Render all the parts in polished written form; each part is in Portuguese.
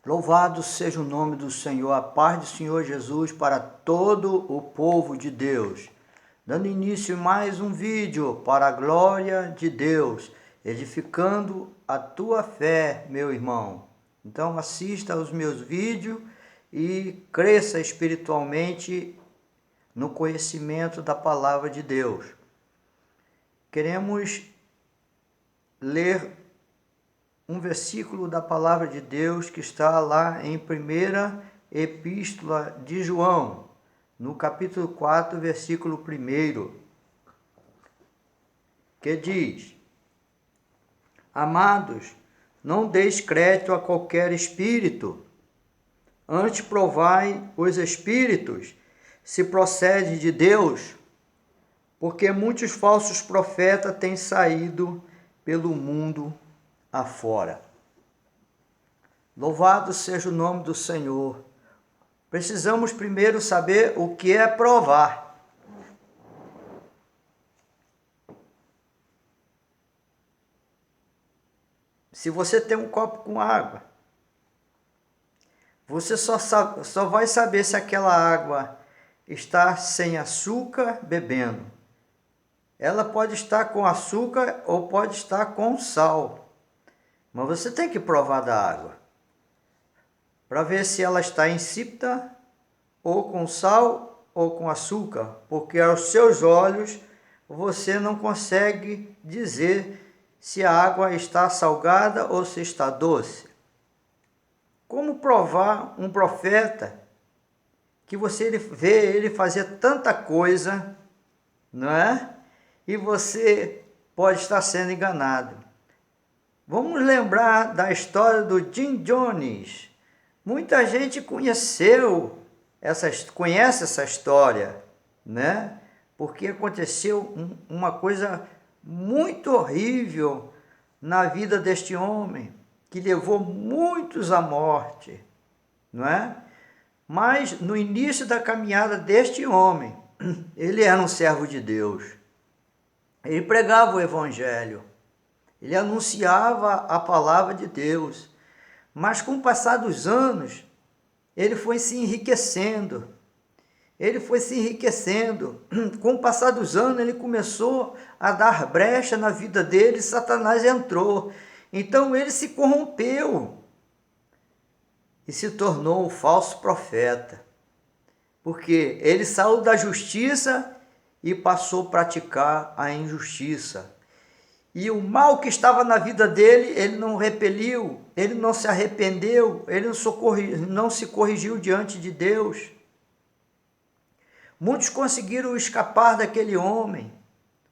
Louvado seja o nome do Senhor, a paz do Senhor Jesus para todo o povo de Deus. Dando início a mais um vídeo para a glória de Deus, edificando a tua fé, meu irmão. Então assista aos meus vídeos e cresça espiritualmente no conhecimento da palavra de Deus. Queremos ler um versículo da palavra de Deus que está lá em 1ª Epístola de João, no capítulo 4, versículo 1, que diz: Amados, não deis crédito a qualquer espírito, antes provai os espíritos, se procede de Deus, porque muitos falsos profetas têm saído pelo mundo afora. Louvado seja o nome do Senhor. Precisamos primeiro saber o que é provar. Se você tem um copo com água, você só vai saber se aquela água está sem açúcar bebendo. Ela pode estar com açúcar ou pode estar com sal. Mas você tem que provar da água para ver se ela está insípida, ou com sal, ou com açúcar, porque aos seus olhos você não consegue dizer se a água está salgada ou se está doce. Como provar um profeta que você vê ele fazer tanta coisa, não é? E você pode estar sendo enganado. Vamos lembrar da história do Jim Jones. Muita gente conhece essa história, né? Porque aconteceu uma coisa muito horrível na vida deste homem, que levou muitos à morte, não é? Mas no início da caminhada deste homem, ele era um servo de Deus. Ele pregava o evangelho. Ele anunciava a palavra de Deus, mas com o passar dos anos, ele foi se enriquecendo. Com o passar dos anos, ele começou a dar brecha na vida dele e Satanás entrou. Então ele se corrompeu e se tornou um falso profeta, porque ele saiu da justiça e passou a praticar a injustiça. E o mal que estava na vida dele, ele não repeliu, ele não se arrependeu, ele não se corrigiu diante de Deus. Muitos conseguiram escapar daquele homem,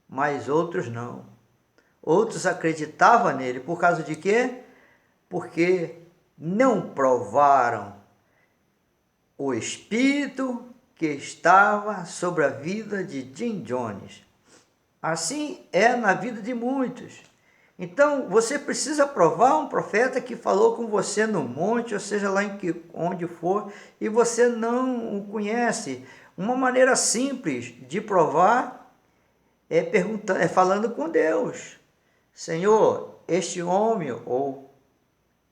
mas outros não. Outros acreditavam nele, por causa de quê? Porque não provaram o espírito que estava sobre a vida de Jim Jones. Assim é na vida de muitos. Então, você precisa provar um profeta que falou com você no monte, ou seja, lá onde for, e você não o conhece. Uma maneira simples de provar é falando com Deus. Senhor, este homem ou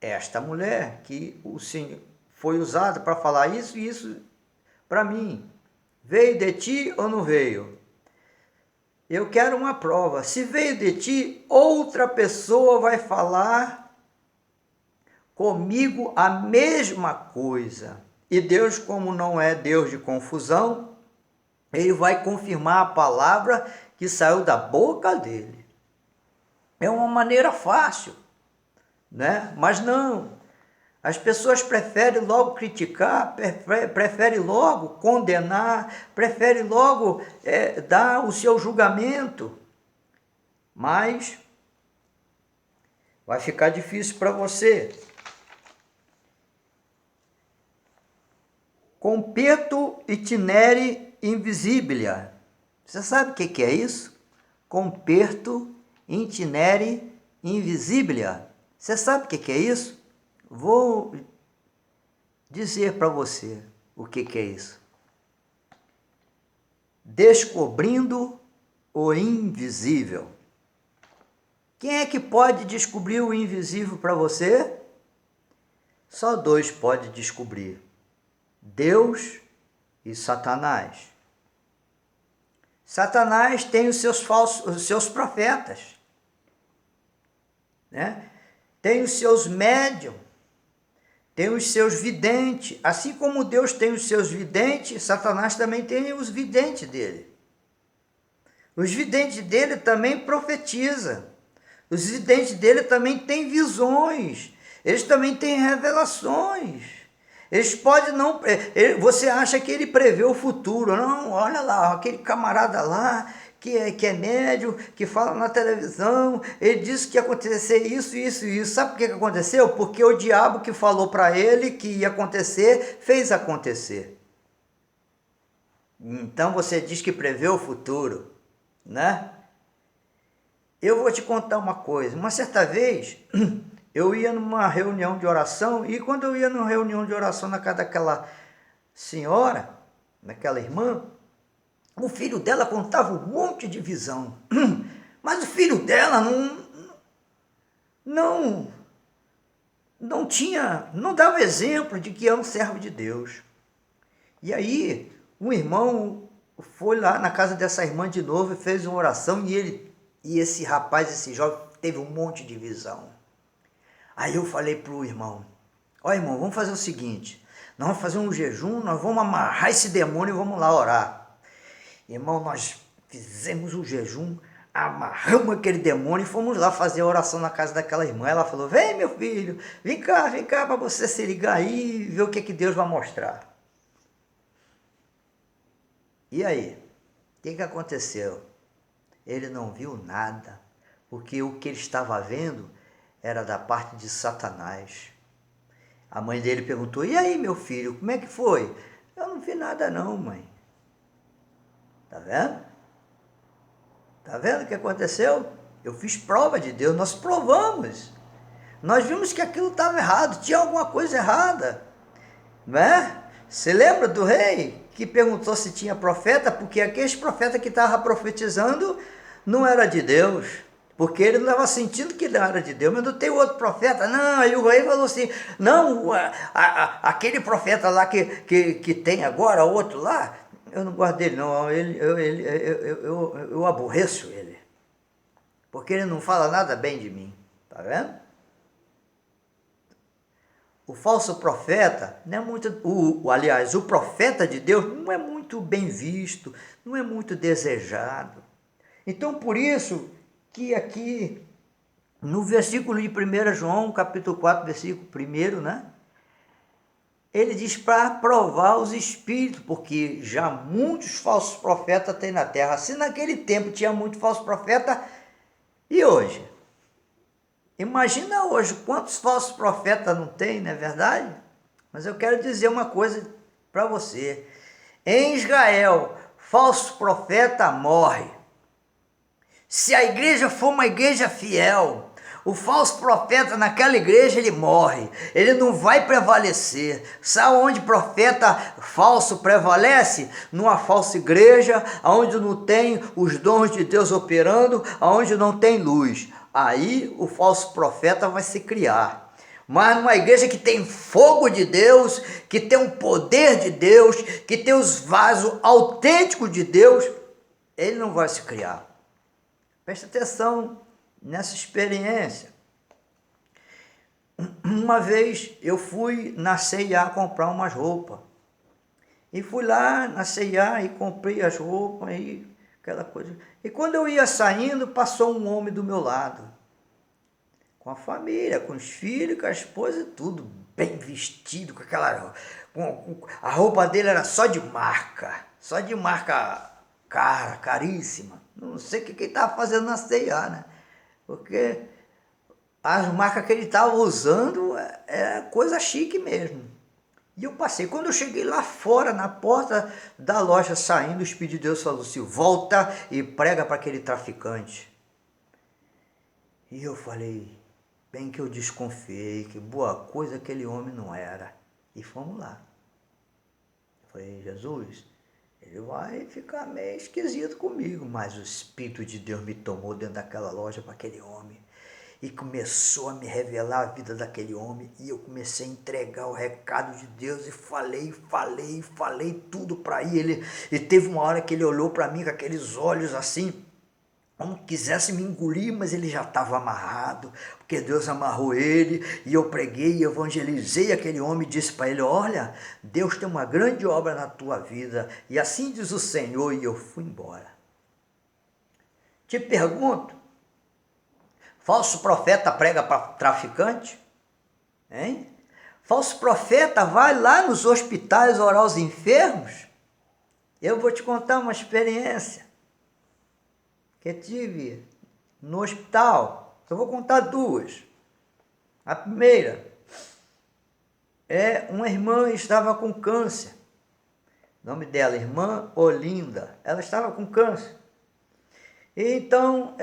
esta mulher que o Senhor foi usado para falar isso e isso para mim, veio de ti ou não veio? Eu quero uma prova. Se veio de ti, outra pessoa vai falar comigo a mesma coisa. E Deus, como não é Deus de confusão, ele vai confirmar a palavra que saiu da boca dele. É uma maneira fácil, né? Mas não. As pessoas preferem logo criticar, preferem logo condenar, preferem logo dar o seu julgamento. Mas vai ficar difícil para você. Competo itinere invisibilia. Você sabe o que é isso? Competo itinere invisibilia. Você sabe o que é isso? Vou dizer para você o que é isso. Descobrindo o invisível. Quem é que pode descobrir o invisível para você? Só dois podem descobrir: Deus e Satanás. Satanás tem os seus profetas, né? Tem os seus médiums, tem os seus videntes. Assim como Deus tem os seus videntes, Satanás também tem os videntes dele. Os videntes dele também profetizam. Os videntes dele também têm visões. Eles também têm revelações. Eles podem não... Você acha que ele prevê o futuro. Não, olha lá, aquele camarada lá, que é médium, que fala na televisão, ele disse que ia acontecer isso, isso e isso. Sabe por que aconteceu? Porque o diabo que falou para ele que ia acontecer, fez acontecer. Então você diz que prevê o futuro, né? Eu vou te contar uma coisa. Uma certa vez, eu ia numa reunião de oração, e quando eu ia numa reunião de oração na casa daquela senhora, daquela irmã, o filho dela contava um monte de visão. Mas o filho dela não dava exemplo de que é um servo de Deus. E aí, um irmão foi lá na casa dessa irmã de novo e fez uma oração, e esse rapaz, esse jovem, teve um monte de visão. Aí eu falei para o irmão: ó irmão, vamos fazer o seguinte, nós vamos fazer um jejum, nós vamos amarrar esse demônio e vamos lá orar. Irmão, nós fizemos um jejum, amarramos aquele demônio e fomos lá fazer a oração na casa daquela irmã. Ela falou: vem meu filho, vem cá para você se ligar aí e ver o que Deus vai mostrar. E aí, o que aconteceu? Ele não viu nada, porque o que ele estava vendo era da parte de Satanás. A mãe dele perguntou: e aí, meu filho, como é que foi? Eu não vi nada não, mãe. Tá vendo? Tá vendo o que aconteceu? Eu fiz prova de Deus, nós provamos. Nós vimos que aquilo estava errado, tinha alguma coisa errada. Né? Você lembra do rei que perguntou se tinha profeta? Porque aquele profeta que estava profetizando não era de Deus. Porque ele não estava sentindo que ele era de Deus, mas não tem outro profeta. Não, aí o rei falou assim: não, aquele profeta lá que tem agora, outro lá, eu não gosto dele, não. Eu aborreço ele. Porque ele não fala nada bem de mim. Tá vendo? O falso profeta não é muito, aliás, o profeta de Deus não é muito bem visto, não é muito desejado. Então, por isso que aqui no versículo de 1 João, capítulo 4, versículo 1, né? Ele diz para provar os espíritos, porque já muitos falsos profetas tem na terra. Se naquele tempo tinha muito falso profeta, e hoje? Imagina hoje quantos falsos profetas não tem, não é verdade? Mas eu quero dizer uma coisa para você. Em Israel, falso profeta morre. Se a igreja for uma igreja fiel, o falso profeta naquela igreja ele morre, ele não vai prevalecer. Sabe onde profeta falso prevalece? Numa falsa igreja, onde não tem os dons de Deus operando, onde não tem luz. Aí o falso profeta vai se criar. Mas numa igreja que tem fogo de Deus, que tem o poder de Deus, que tem os vasos autênticos de Deus, ele não vai se criar. Preste atenção nessa experiência. Uma vez eu fui na C&A comprar umas roupas. E fui lá na C&A e comprei as roupas e aquela coisa. E quando eu ia saindo, passou um homem do meu lado. Com a família, com os filhos, com a esposa e tudo. Bem vestido, com aquela... a roupa dele era só de marca. Só de marca cara, caríssima. Não sei o que ele estava fazendo na C&A, né? Porque as marcas que ele estava usando é coisa chique mesmo. E eu passei. Quando eu cheguei lá fora, na porta da loja, saindo, o Espírito de Deus falou assim: volta e prega para aquele traficante. E eu falei, bem que eu desconfiei, que boa coisa aquele homem não era. E fomos lá. Eu falei: Jesus, ele vai ficar meio esquisito comigo, mas o Espírito de Deus me tomou dentro daquela loja para aquele homem. E começou a me revelar a vida daquele homem. E eu comecei a entregar o recado de Deus. E falei tudo para ele. E teve uma hora que ele olhou para mim com aqueles olhos assim, como quisesse me engolir, mas ele já estava amarrado, porque Deus amarrou ele, e eu preguei, evangelizei aquele homem e disse para ele, olha, Deus tem uma grande obra na tua vida, e assim diz o Senhor, e eu fui embora. Te pergunto, falso profeta prega para traficante? Hein? Falso profeta vai lá nos hospitais orar aos enfermos? Eu vou te contar uma experiência que tive no hospital. Só vou contar duas. A primeira é uma irmã que estava com câncer. O nome dela, irmã Olinda. Ela estava com câncer. E então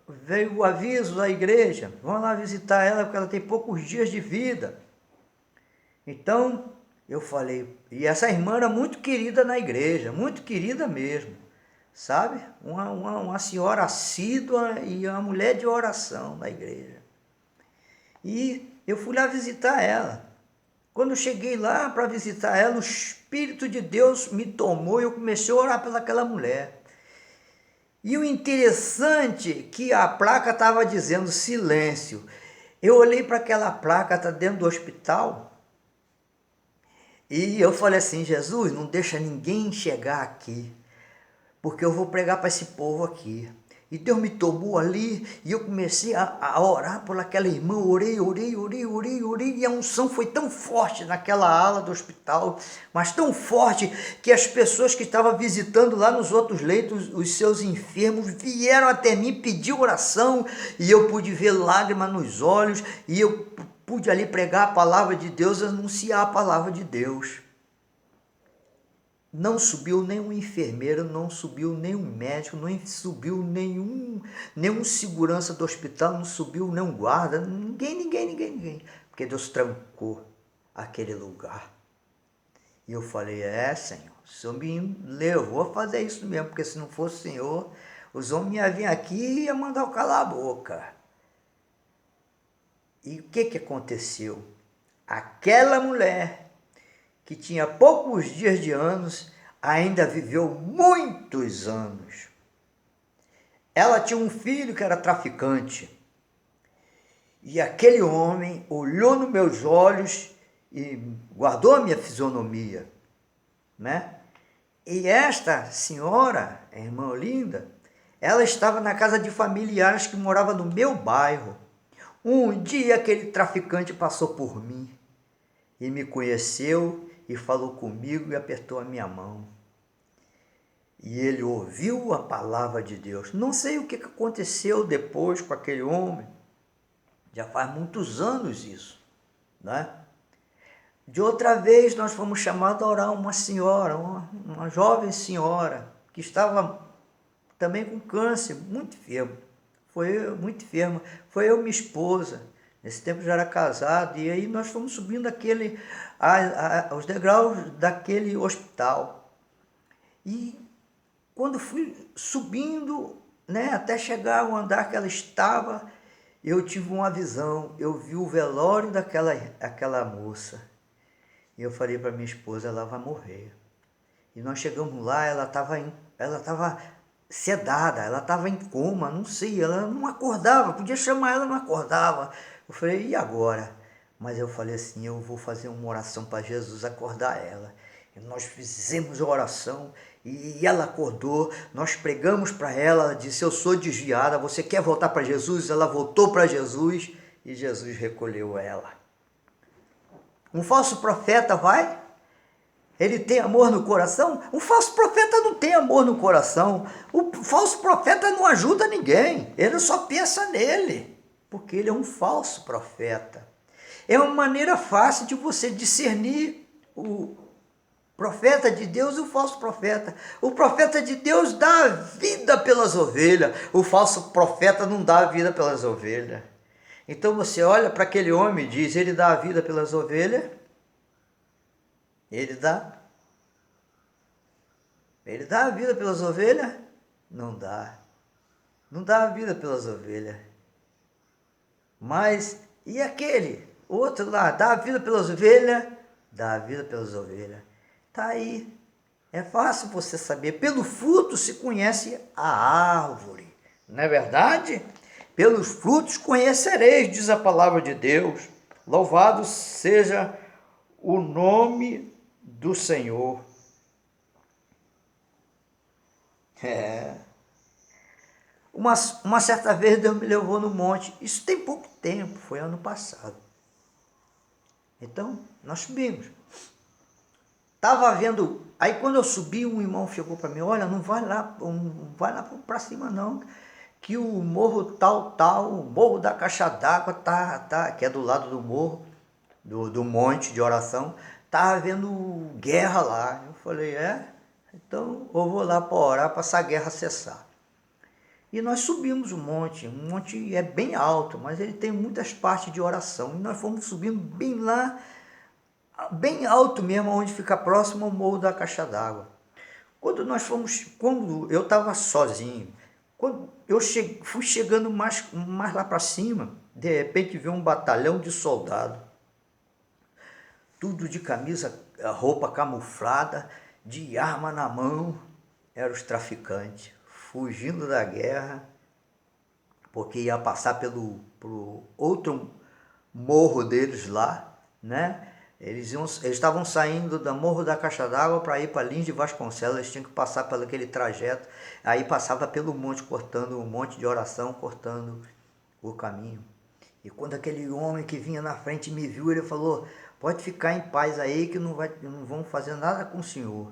veio o aviso da igreja, vão lá visitar ela porque ela tem poucos dias de vida. Então eu falei, e essa irmã era muito querida na igreja, muito querida mesmo. Sabe? Uma senhora assídua e uma mulher de oração na igreja. E eu fui lá visitar ela. Quando eu cheguei lá para visitar ela, o Espírito de Deus me tomou e eu comecei a orar pelaquela mulher. E o interessante é que a placa estava dizendo silêncio. Eu olhei para aquela placa, está dentro do hospital. E eu falei assim, Jesus, não deixa ninguém chegar aqui, porque eu vou pregar para esse povo aqui. E Deus me tomou ali e eu comecei a orar por aquela irmã, orei, e a unção foi tão forte naquela ala do hospital, mas tão forte que as pessoas que estavam visitando lá nos outros leitos, os seus enfermos, vieram até mim pedir oração e eu pude ver lágrimas nos olhos e eu pude ali pregar a palavra de Deus, anunciar a palavra de Deus. Não subiu nenhum enfermeiro, não subiu nenhum médico, não subiu nenhum segurança do hospital, não subiu nenhum guarda, ninguém. Porque Deus trancou aquele lugar. E eu falei, Senhor, o Senhor me levou a fazer isso mesmo, porque se não fosse o Senhor, os homens iam vir aqui e iam mandar eu calar a boca. E o que aconteceu? Aquela mulher que tinha poucos dias de anos, ainda viveu muitos anos. Ela tinha um filho que era traficante. E aquele homem olhou nos meus olhos e guardou a minha fisionomia, né? E esta senhora, a irmã Olinda, ela estava na casa de familiares que morava no meu bairro. Um dia aquele traficante passou por mim e me conheceu e falou comigo e apertou a minha mão. E ele ouviu a palavra de Deus. Não sei o que aconteceu depois com aquele homem. Já faz muitos anos isso, né? De outra vez nós fomos chamados a orar uma senhora, uma jovem senhora, que estava também com câncer, muito enferma. Muito enferma. Foi eu e minha esposa. Nesse tempo já era casado. E aí nós fomos subindo os degraus daquele hospital. E quando fui subindo, né, até chegar ao andar que ela estava, eu tive uma visão. Eu vi o velório daquela moça. E eu falei para minha esposa, ela vai morrer. E nós chegamos lá, ela estava sedada, ela estava em coma, não sei, ela não acordava, podia chamar ela, não acordava. Eu falei, e agora? Mas eu falei assim, eu vou fazer uma oração para Jesus acordar ela. E nós fizemos a oração e ela acordou, nós pregamos para ela, ela disse, eu sou desviada, você quer voltar para Jesus? Ela voltou para Jesus e Jesus recolheu ela. Um falso profeta vai? Ele tem amor no coração? Um falso profeta não tem amor no coração. O falso profeta não ajuda ninguém. Ele só pensa nele, porque ele é um falso profeta. É uma maneira fácil de você discernir o profeta de Deus e o falso profeta. O profeta de Deus dá a vida pelas ovelhas. O falso profeta não dá a vida pelas ovelhas. Então você olha para aquele homem e diz, ele dá a vida pelas ovelhas? Ele dá? Ele dá a vida pelas ovelhas? Não dá. Não dá a vida pelas ovelhas. Mas e aquele? Outro lá, dá a vida pelas ovelhas? Dá a vida pelas ovelhas. Está aí. É fácil você saber. Pelo fruto se conhece a árvore. Não é verdade? Pelos frutos conhecereis, diz a palavra de Deus. Louvado seja o nome do Senhor. Uma certa vez Deus me levou no monte. Isso tem pouco tempo, foi ano passado. Então, nós subimos. Estava vendo, aí quando eu subi, um irmão chegou para mim, olha, não vai lá para cima não, que o morro tal, o morro da caixa d'água, que é do lado do morro, do monte de oração, estava havendo guerra lá. Eu falei, então eu vou lá para orar para essa guerra cessar. E nós subimos o monte é bem alto, mas ele tem muitas partes de oração, e nós fomos subindo bem lá, bem alto mesmo, onde fica próximo ao morro da caixa d'água. Quando eu estava sozinho, quando eu fui chegando mais lá para cima, de repente veio um batalhão de soldados, tudo de camisa, roupa camuflada, de arma na mão, eram os traficantes, fugindo da guerra, porque ia passar pro outro morro deles lá, né? Eles estavam saindo do Morro da Caixa d'Água para ir para Lins de Vasconcelos, eles tinham que passar por aquele trajeto, aí passava pelo monte, cortando um monte de oração, cortando o caminho. E quando aquele homem que vinha na frente me viu, ele falou, pode ficar em paz aí que não vão fazer nada com o senhor.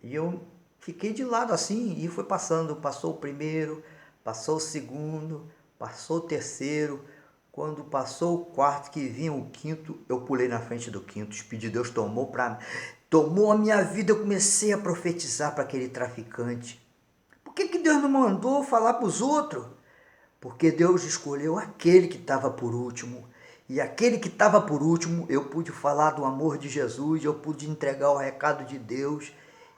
E eu fiquei de lado assim e foi passando, passou o primeiro, passou o segundo, passou o terceiro. Quando passou o quarto, que vinha o quinto, eu pulei na frente do quinto. O Espírito de Deus tomou a minha vida. Eu comecei a profetizar para aquele traficante. Por que Deus não mandou falar para os outros? Porque Deus escolheu aquele que estava por último. E aquele que estava por último, eu pude falar do amor de Jesus, eu pude entregar o recado de Deus.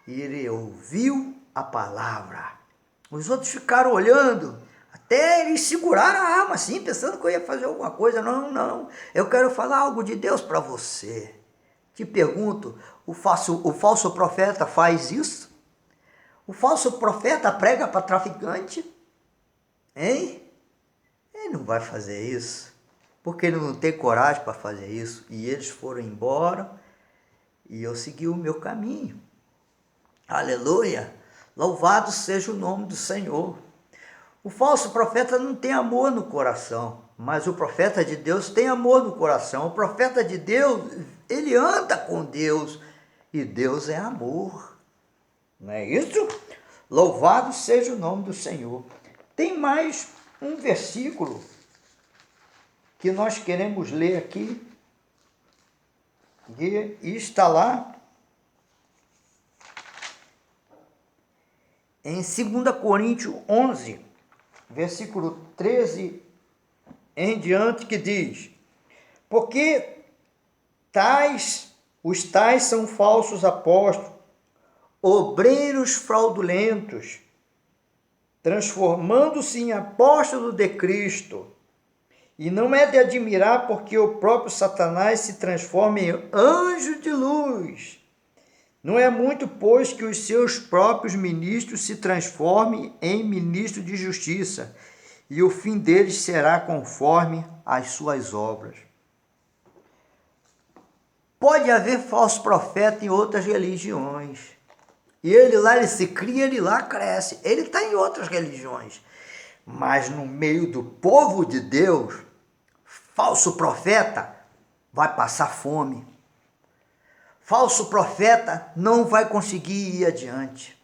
E ele ouviu a palavra. Os outros ficaram olhando. Até eles seguraram a arma assim, pensando que eu ia fazer alguma coisa. Não, eu quero falar algo de Deus para você. Te pergunto, o falso profeta faz isso? O falso profeta prega para traficante? Hein? Ele não vai fazer isso, porque ele não tem coragem para fazer isso. E eles foram embora e eu segui o meu caminho. Aleluia! Louvado seja o nome do Senhor. O falso profeta não tem amor no coração, mas o profeta de Deus tem amor no coração. O profeta de Deus, ele anda com Deus e Deus é amor. Não é isso? Louvado seja o nome do Senhor. Tem mais um versículo que nós queremos ler aqui e está lá em 2 Coríntios 11, versículo 13 em diante, que diz, porque os tais são falsos apóstolos, obreiros fraudulentos, transformando-se em apóstolos de Cristo. E não é de admirar, porque o próprio Satanás se transforma em anjo de luz. Não é muito, pois, que os seus próprios ministros se transformem em ministros de justiça, e o fim deles será conforme as suas obras. Pode haver falso profeta em outras religiões. E ele se cria, ele lá cresce. Ele está em outras religiões. Mas no meio do povo de Deus, falso profeta vai passar fome. Falso profeta não vai conseguir ir adiante.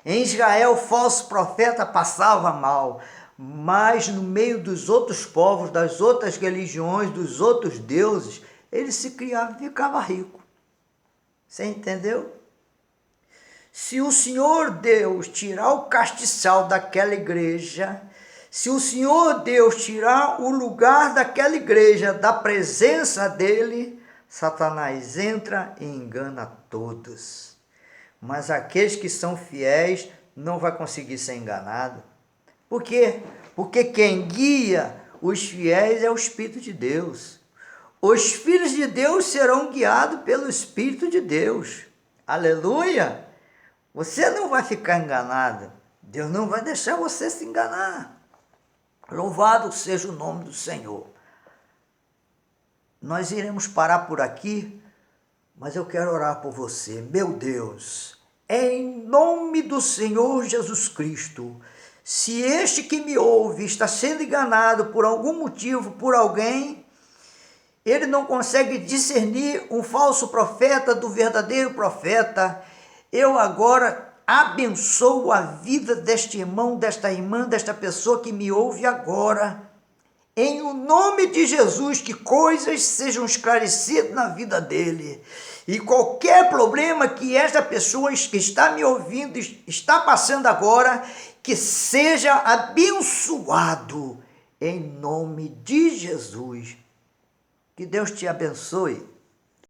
Em Israel, falso profeta passava mal, mas no meio dos outros povos, das outras religiões, dos outros deuses, ele se criava e ficava rico. Você entendeu? Se o Senhor Deus tirar o castiçal daquela igreja, se o Senhor Deus tirar o lugar daquela igreja, da presença dele, Satanás entra e engana todos. Mas aqueles que são fiéis não vai conseguir ser enganado. Por quê? Porque quem guia Os fiéis é o Espírito de Deus. Os filhos de Deus serão guiados pelo Espírito de Deus. Aleluia! Você não vai ficar enganado. Deus não vai deixar você se enganar. Louvado seja o nome do Senhor. Nós iremos parar por aqui, mas eu quero orar por você. Meu Deus, em nome do Senhor Jesus Cristo, se este que me ouve está sendo enganado por algum motivo, por alguém, ele não consegue discernir um falso profeta do verdadeiro profeta, eu agora abençoo a vida deste irmão, desta irmã, desta pessoa que me ouve agora, em o nome de Jesus, que coisas sejam esclarecidas na vida dele. E qualquer problema que esta pessoa que está me ouvindo, está passando agora, que seja abençoado em nome de Jesus. Que Deus te abençoe.